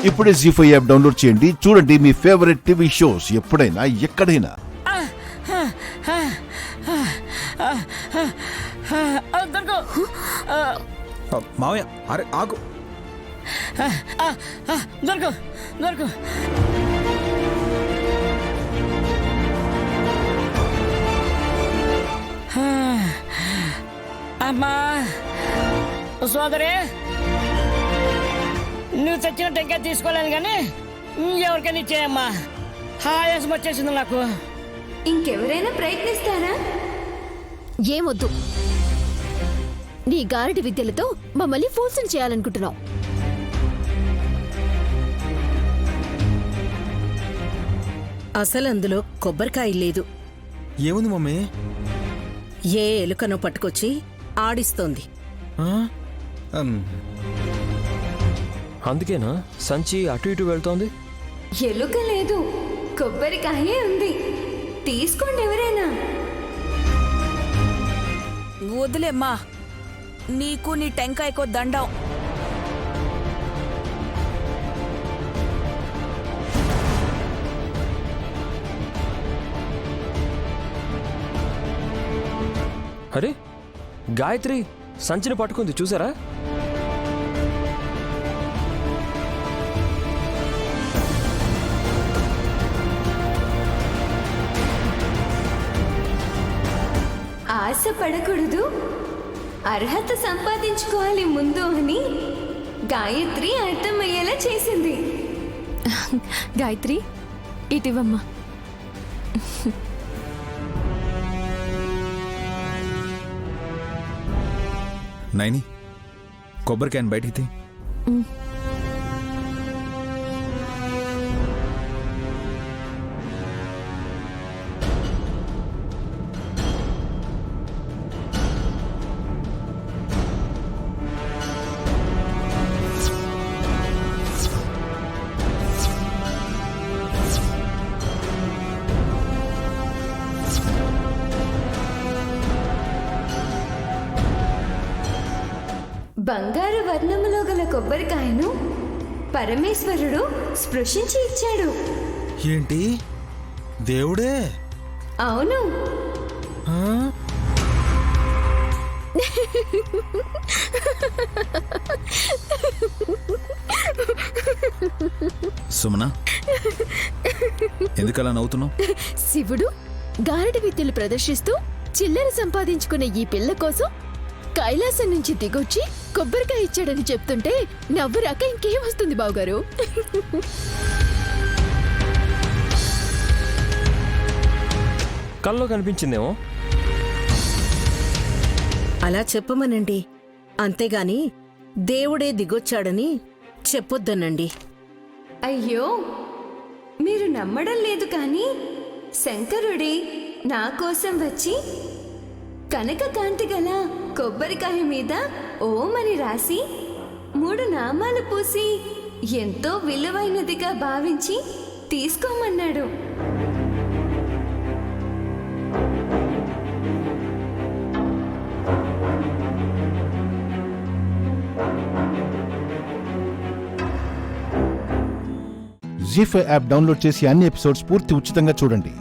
ఇప్పుడే జీ5 app download చేయండి. చూడండి మీ ఫేవరెట్ టీవీ షోస్ ఎప్పుడైనా ఎక్కడైనా. మావయ్య అరే ఆగు. దొరకు దొరకు. అమ్మా సోదరే, నువ్వు తెచ్చిన టెంకాయ తీసుకోలేను కానీ ఎవరికైనా ఇచ్చేయమ్మా. ఆయాసం వచ్చేసింది నాకు. ఇంకెవరైనా ప్రయత్నిస్తారా? ఏమొద్దు. నీ గారడి విద్యలతో మమ్మల్ని ఫోర్సులు చేయాలనుకుంటున్నావు. అసలు అందులో కొబ్బరికాయ లేదు. ఏముంది మమ్మీ? ఏ ఎలుకనో పట్టుకొచ్చి ఆడిస్తోంది. అందుకేనా సంచి అటు ఇటు వెళ్తోంది? ఎలుక లేదు, కొబ్బరికాయే ఉంది. తీసుకోండి ఎవరైనా. వదిలేమ్మా, నీకు నీ టెంకాయకో దండం. అరే గాయత్రి సంచిని పట్టుకుంది చూసారా? ఆశ పడకూడదు, అర్హత సంపాదించుకోవాలి ముందు అని గాయత్రి అర్థమయ్యేలా చేసింది. గాయత్రి ఇటివమ్మా. నైని కొబ్బరికాయని బయటికి తీ. బంగారు వర్ణములో గల కొబ్బరికాయను పరమేశ్వరుడు స్పృశించి ఇచ్చాడు. ఏంటి దేవుడే? అవును. సుమనా, ఎందుకలా నవ్వుతున్నావు? శివుడు గారడి విద్యలు ప్రదర్శిస్తూ చిల్లర సంపాదించుకున్న ఈ పిల్ల కోసం కైలాసం నుంచి దిగొచ్చి కొబ్బరికాయ ఇచ్చాడని చెప్తుంటే నవ్వు రాక ఇంకేం వస్తుంది బావగారు? కల్లో కనిపించిందేమో. అలా చెప్పమనండి, అంతేగాని దేవుడే దిగొచ్చాడని చెప్పొద్దనండి. అయ్యో, మీరు నమ్మడం లేదు కానీ శంకరుడే నా కోసం వచ్చి కనక కాంతి గల కొబ్బరికాయ మీద ఓం అని రాసి 3 నామాలు పూసి ఎంతో విలువైనదిగా భావించి తీసుకోమన్నాడు. జీ5 యాప్ డౌన్లోడ్ చేసి అన్ని ఎపిసోడ్స్ పూర్తి ఉచితంగా చూడండి.